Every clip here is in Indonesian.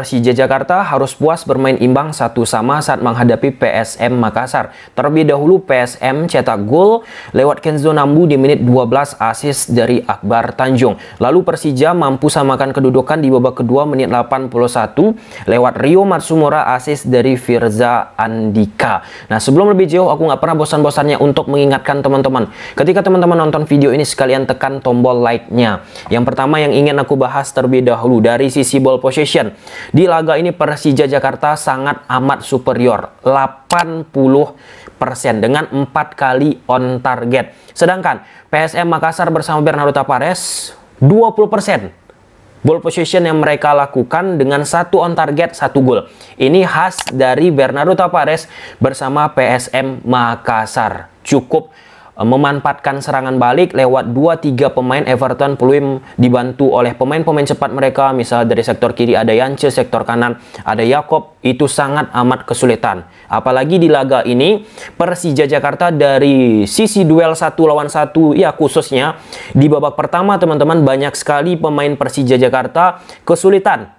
Persija Jakarta harus puas bermain imbang 1-1 saat menghadapi PSM Makassar. Terlebih dahulu PSM cetak gol lewat Kenzo Nambu di menit 12, assist dari Akbar Tanjung. Lalu Persija mampu samakan kedudukan di babak kedua menit 81 lewat Rio Matsumura, assist dari Firza Andika. Nah, sebelum lebih jauh, aku nggak pernah bosan-bosannya untuk mengingatkan teman-teman, ketika teman-teman nonton video ini sekalian tekan tombol like-nya. Yang pertama yang ingin aku bahas terlebih dahulu dari sisi ball possession. Di laga ini Persija Jakarta sangat amat superior, 80% dengan 4 kali on target. Sedangkan PSM Makassar bersama Bernardo Tavares 20% ball possession yang mereka lakukan dengan 1 on target 1 gol. Ini khas dari Bernardo Tavares bersama PSM Makassar. Cukup memanfaatkan serangan balik lewat 2-3 pemain Everton Pluim, dibantu oleh pemain-pemain cepat mereka. Misal dari sektor kiri ada Yance, sektor kanan ada Yakob. Itu sangat amat kesulitan. Apalagi di laga ini Persija Jakarta dari sisi duel 1 lawan 1, ya khususnya di babak pertama teman-teman, banyak sekali pemain Persija Jakarta kesulitan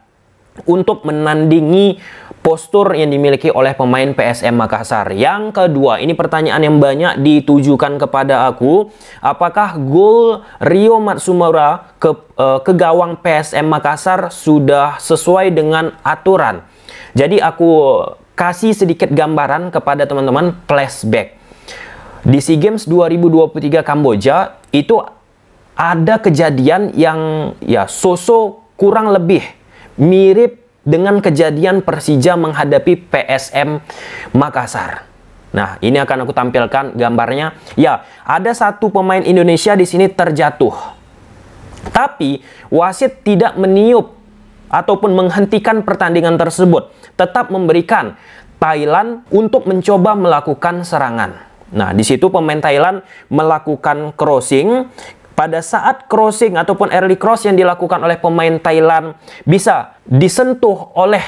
untuk menandingi postur yang dimiliki oleh pemain PSM Makassar. Yang kedua, ini pertanyaan yang banyak ditujukan kepada aku. Apakah gol Rio Matsumura ke gawang PSM Makassar sudah sesuai dengan aturan? Jadi aku kasih sedikit gambaran kepada teman-teman, flashback. Di SEA Games 2023 Kamboja itu ada kejadian yang ya kurang lebih mirip dengan kejadian Persija menghadapi PSM Makassar. Nah, ini akan aku tampilkan gambarnya. Ya, ada satu pemain Indonesia di sini terjatuh. Tapi wasit tidak meniup ataupun menghentikan pertandingan tersebut. Tetap memberikan Thailand untuk mencoba melakukan serangan. Nah, di situ pemain Thailand melakukan crossing. Pada saat crossing ataupun early cross yang dilakukan oleh pemain Thailand bisa disentuh oleh,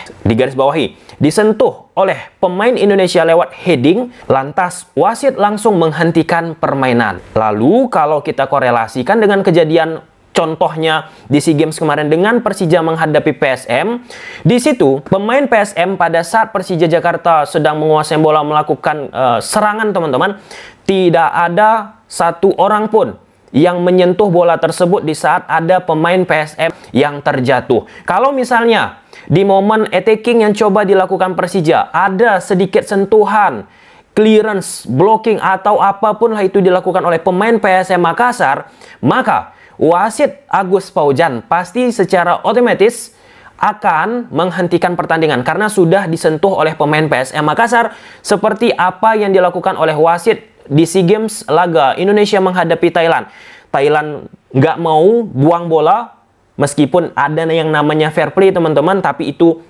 disentuh oleh pemain Indonesia lewat heading, lantas wasit langsung menghentikan permainan. Lalu kalau kita korelasikan dengan kejadian contohnya di SEA Games kemarin dengan Persija menghadapi PSM, di situ pemain PSM pada saat Persija Jakarta sedang menguasai bola melakukan serangan teman-teman, tidak ada satu orang pun yang menyentuh bola tersebut di saat ada pemain PSM yang terjatuh. Kalau misalnya di momen attacking yang coba dilakukan Persija ada sedikit sentuhan, clearance, blocking atau apapun lah itu dilakukan oleh pemain PSM Makassar, maka wasit Agus Paujan pasti secara otomatis akan menghentikan pertandingan karena sudah disentuh oleh pemain PSM Makassar, seperti apa yang dilakukan oleh wasit di SEA Games laga Indonesia menghadapi Thailand. Thailand nggak mau buang bola, meskipun ada yang namanya fair play teman-teman, tapi itu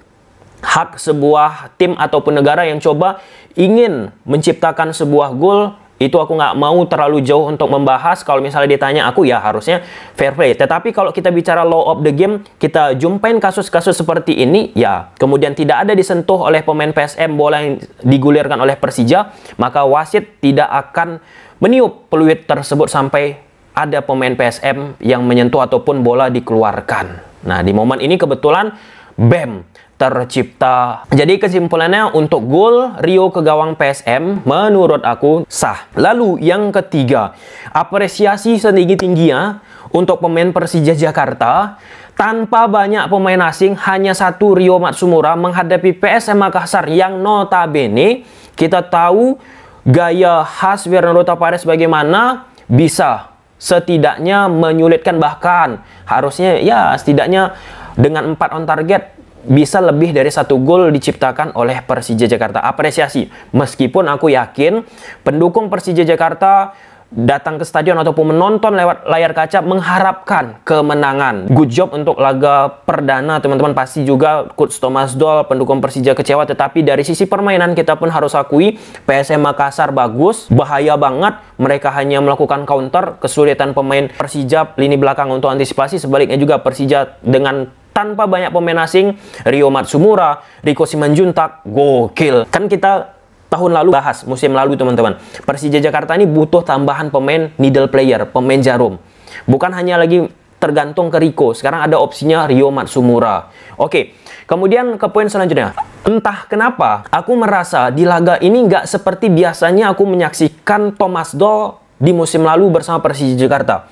hak sebuah tim ataupun negara yang coba ingin menciptakan sebuah gol. Itu aku nggak mau terlalu jauh untuk membahas. Kalau misalnya ditanya aku, ya harusnya fair play. Tetapi kalau kita bicara law of the game, kita jumpain kasus-kasus seperti ini, ya kemudian tidak ada disentuh oleh pemain PSM bola yang digulirkan oleh Persija, maka wasit tidak akan meniup peluit tersebut sampai ada pemain PSM yang menyentuh ataupun bola dikeluarkan. Nah, di momen ini kebetulan BAM tercipta. Jadi kesimpulannya untuk gol Rio ke gawang PSM menurut aku sah. Lalu yang ketiga, apresiasi setinggi-tingginya untuk pemain Persija Jakarta. Tanpa banyak pemain asing, hanya satu Rio Matsumura menghadapi PSM Makassar yang notabene kita tahu gaya khas Bernardo Tavares bagaimana, bisa setidaknya menyulitkan, bahkan harusnya ya setidaknya dengan 4 on target bisa lebih dari 1 gol diciptakan oleh Persija Jakarta. Apresiasi. Meskipun aku yakin pendukung Persija Jakarta datang ke stadion ataupun menonton lewat layar kaca mengharapkan kemenangan. Good job untuk laga perdana teman-teman. Pasti juga Coach Thomas Doll, pendukung Persija kecewa. Tetapi dari sisi permainan kita pun harus akui PSM Makassar bagus, bahaya banget. Mereka hanya melakukan counter, kesulitan pemain Persija lini belakang untuk antisipasi. Sebaliknya juga Persija dengan tanpa banyak pemain asing, Rio Matsumura, Rico Simanjuntak, gokil. Kan kita tahun lalu bahas, musim lalu teman-teman, Persija Jakarta ini butuh tambahan pemain needle player, pemain jarum. Bukan hanya lagi tergantung ke Rico. Sekarang ada opsinya Ryo Matsumura. Oke, kemudian ke poin selanjutnya. Entah kenapa, aku merasa di laga ini nggak seperti biasanya aku menyaksikan Thomas Doll di musim lalu bersama Persija Jakarta.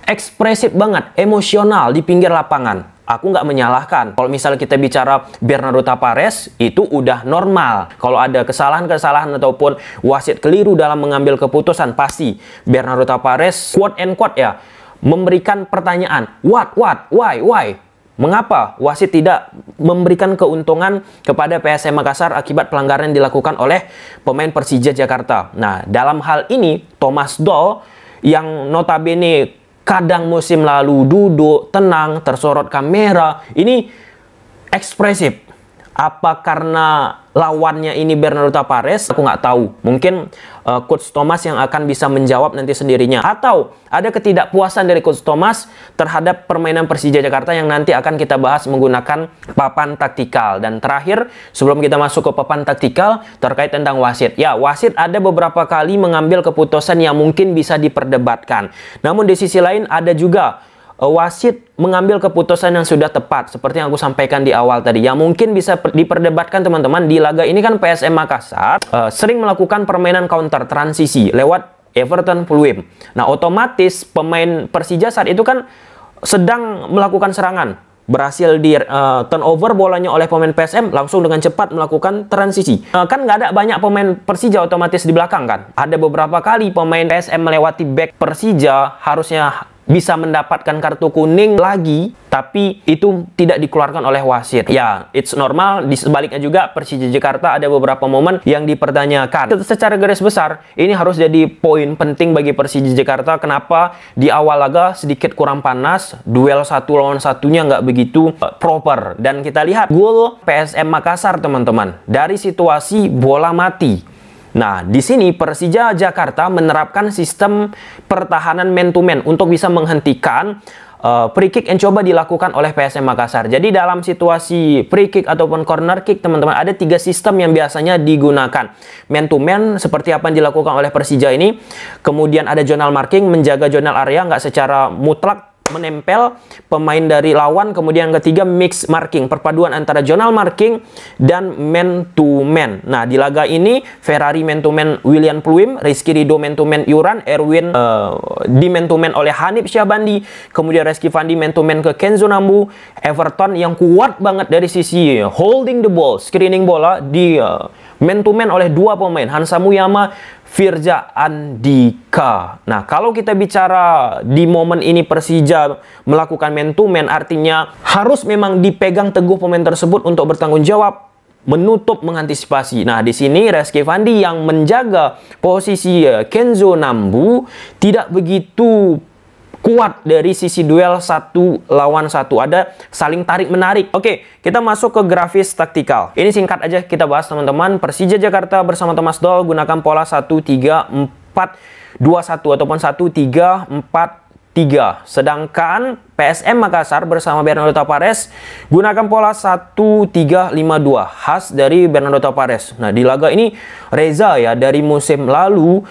Ekspresif banget, emosional di pinggir lapangan. Aku nggak menyalahkan. Kalau misalnya kita bicara Bernardo Tavares, itu udah normal. Kalau ada kesalahan-kesalahan ataupun wasit keliru dalam mengambil keputusan, pasti Bernardo Tavares, quote and quote ya, memberikan pertanyaan, what, why? Mengapa wasit tidak memberikan keuntungan kepada PSM Makassar akibat pelanggaran yang dilakukan oleh pemain Persija Jakarta? Nah, dalam hal ini, Thomas Doll yang notabene kadang musim lalu duduk, tenang, tersorot kamera, ini ekspresif. Apa karena lawannya ini Bernardo Tavares? Aku nggak tahu. Mungkin Coach Thomas yang akan bisa menjawab nanti sendirinya. Atau ada ketidakpuasan dari Coach Thomas terhadap permainan Persija Jakarta yang nanti akan kita bahas menggunakan papan taktikal. Dan terakhir, sebelum kita masuk ke papan taktikal, terkait tentang wasit. Ya, wasit ada beberapa kali mengambil keputusan yang mungkin bisa diperdebatkan. Namun di sisi lain ada juga wasit mengambil keputusan yang sudah tepat, seperti yang aku sampaikan di awal tadi, yang mungkin bisa diperdebatkan teman-teman. Di laga ini kan PSM Makassar sering melakukan permainan counter transisi lewat Everton Fluim. Nah, otomatis pemain Persija saat itu kan sedang melakukan serangan, berhasil di turnover bolanya oleh pemain PSM, langsung dengan cepat melakukan transisi. Kan nggak ada banyak pemain Persija otomatis di belakang kan. Ada beberapa kali pemain PSM melewati back Persija, harusnya bisa mendapatkan kartu kuning lagi, tapi itu tidak dikeluarkan oleh wasit. Ya, it's normal. Di sebaliknya juga Persija Jakarta ada beberapa momen yang dipertanyakan. Secara garis besar, ini harus jadi poin penting bagi Persija Jakarta. Kenapa di awal laga sedikit kurang panas, duel satu lawan satunya nggak begitu proper. Dan kita lihat gol PSM Makassar, teman-teman, dari situasi bola mati. Nah, di sini Persija Jakarta menerapkan sistem pertahanan man to man untuk bisa menghentikan free kick yang coba dilakukan oleh PSM Makassar. Jadi dalam situasi free kick ataupun corner kick, teman-teman, ada 3 sistem yang biasanya digunakan. Man to man seperti apa yang dilakukan oleh Persija ini. Kemudian ada zonal marking, menjaga zonal area nggak secara mutlak menempel pemain dari lawan. Kemudian ketiga, mix marking, perpaduan antara zonal marking dan man to man. Nah, di laga ini Ferrari man to man William Pluim, Rizky Ridho man to man Yuran, Erwin di man to man oleh Hanif Syahbandi, kemudian Reski Fandi man to man ke Kenzo Nambu. Everton yang kuat banget dari sisi holding the ball, screening bola, di man to man oleh 2 pemain, Hansa Muyama, Firza Andika. Nah, kalau kita bicara di momen ini Persija melakukan man to man, artinya harus memang dipegang teguh pemain tersebut untuk bertanggung jawab, menutup, mengantisipasi. Nah, di sini Reski Fandi yang menjaga posisi Kenzo Nambu tidak begitu kuat dari sisi duel 1 lawan 1. Ada saling tarik-menarik. Oke, kita masuk ke grafis taktikal. Ini singkat aja kita bahas, teman-teman. Persija Jakarta bersama Thomas Doll gunakan pola 1-3-4-2-1 ataupun 1-3-4-3. Sedangkan PSM Makassar bersama Bernardo Tavares gunakan pola 1-3-5-2, khas dari Bernardo Tavares. Nah, di laga ini Reza ya dari musim lalu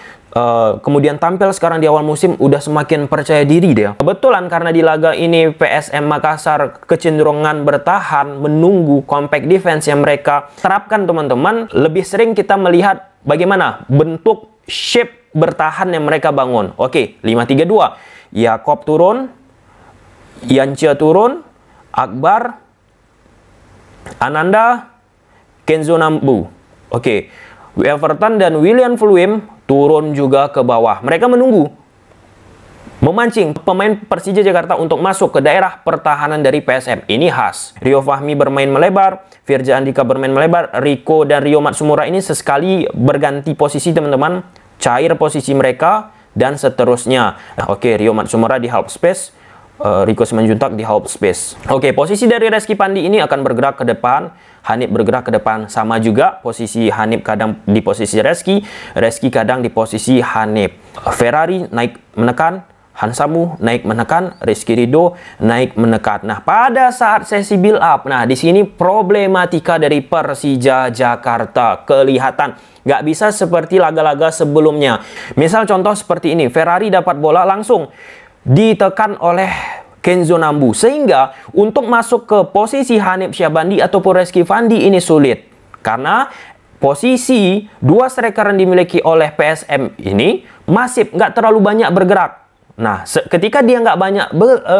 kemudian tampil sekarang di awal musim udah semakin percaya diri deh. Kebetulan karena di laga ini PSM Makassar kecenderungan bertahan, menunggu compact defense yang mereka terapkan, teman-teman. Lebih sering kita melihat bagaimana bentuk shape bertahan yang mereka bangun. Oke, 5-3-2. Yakob turun, Yance turun, Akbar, Ananda, Kenzo Nambu. Oke, Everton dan William Fluim turun juga ke bawah. Mereka menunggu, memancing pemain Persija Jakarta untuk masuk ke daerah pertahanan dari PSM. Ini khas. Rio Fahmi bermain melebar, Firza Andika bermain melebar, Rico dan Ryo Matsumura ini sesekali berganti posisi, teman-teman. Cair posisi mereka dan seterusnya. Nah, oke, Ryo Matsumura di half space, Rico Simanjuntak di half space. Oke, posisi dari Reski Fandi ini akan bergerak ke depan, Hanif bergerak ke depan. Sama juga posisi Hanif kadang di posisi Reski, Reski kadang di posisi Hanif. Ferrari naik menekan, Hansamu naik menekan, Rizky Ridho naik menekan. Nah, pada saat sesi build up, nah di sini problematika dari Persija Jakarta kelihatan. Nggak bisa seperti laga-laga sebelumnya. Misal contoh seperti ini, Ferrari dapat bola langsung ditekan oleh Kenzo Nambu. Sehingga untuk masuk ke posisi Hanif Syahbandi ataupun Reski Fandi ini sulit. Karena posisi dua striker yang dimiliki oleh PSM ini masih nggak terlalu banyak bergerak. Nah, ketika dia nggak banyak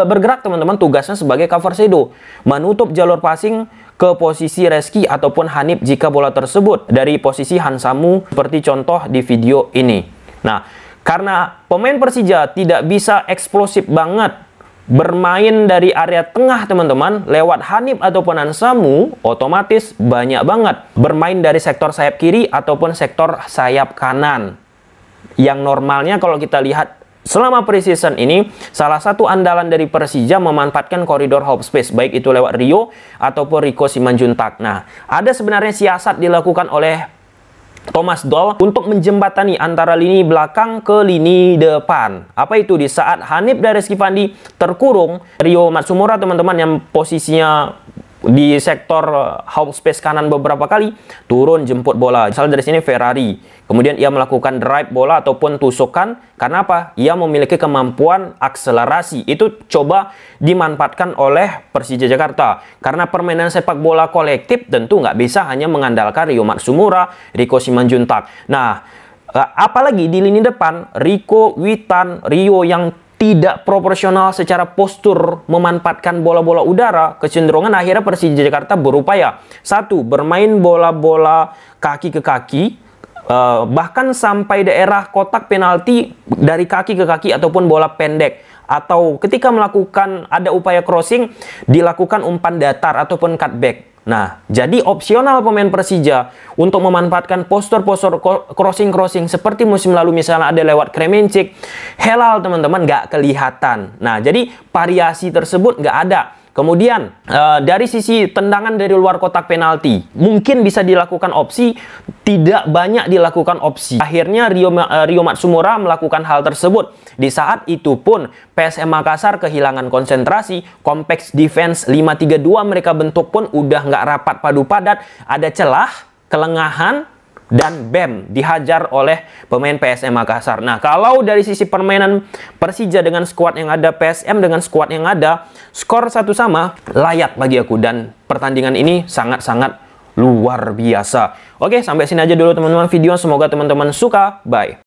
bergerak, teman-teman, tugasnya sebagai cover shadow, menutup jalur passing ke posisi Reski ataupun Hanif jika bola tersebut dari posisi Hansamu seperti contoh di video ini. Nah, karena pemain Persija tidak bisa eksplosif banget bermain dari area tengah, teman-teman, lewat Hanif ataupun Hansamu, otomatis banyak banget bermain dari sektor sayap kiri ataupun sektor sayap kanan. Yang normalnya kalau kita lihat selama preseason ini, salah satu andalan dari Persija memanfaatkan koridor half space, baik itu lewat Rio ataupun Rico Simanjuntak. Nah, ada sebenarnya siasat dilakukan oleh Thomas Doll untuk menjembatani antara lini belakang ke lini depan. Apa itu? Di saat Hanif dan Reski Fandi terkurung, Rio Matsumura, teman-teman, yang posisinya di sektor half space kanan beberapa kali, turun jemput bola. Misalnya dari sini Ferrari, kemudian ia melakukan drive bola ataupun tusukan. Karena apa? Ia memiliki kemampuan akselerasi. Itu coba dimanfaatkan oleh Persija Jakarta. Karena permainan sepak bola kolektif tentu nggak bisa hanya mengandalkan Rio Matsumura, Rico Simanjuntak. Nah, apalagi di lini depan, Rico, Witan, Rio yang tidak proporsional secara postur memanfaatkan bola-bola udara, kecenderungan akhirnya Persija Jakarta berupaya satu, bermain bola-bola kaki ke kaki, bahkan sampai daerah kotak penalti dari kaki ke kaki ataupun bola pendek, atau ketika melakukan ada upaya crossing dilakukan umpan datar ataupun cutback. Nah, jadi opsional pemain Persija untuk memanfaatkan postur-postur crossing-crossing seperti musim lalu, misalnya ada lewat Kremencik, Helal, teman-teman, nggak kelihatan. Nah, jadi variasi tersebut nggak ada. Kemudian dari sisi tendangan dari luar kotak penalti mungkin bisa dilakukan opsi, tidak banyak dilakukan opsi. Akhirnya Rio Matsumura melakukan hal tersebut. Di saat itu pun PSM Makassar kehilangan konsentrasi, kompleks defense 5-3-2 mereka bentuk pun udah nggak rapat padu padat, ada celah, kelengahan, dan bam, dihajar oleh pemain PSM Makassar. Nah, kalau dari sisi permainan Persija dengan skuad yang ada, PSM dengan skuad yang ada, skor 1-1 layak bagi aku. Dan pertandingan ini sangat-sangat luar biasa. Oke, sampai sini aja dulu teman-teman video. Semoga teman-teman suka. Bye.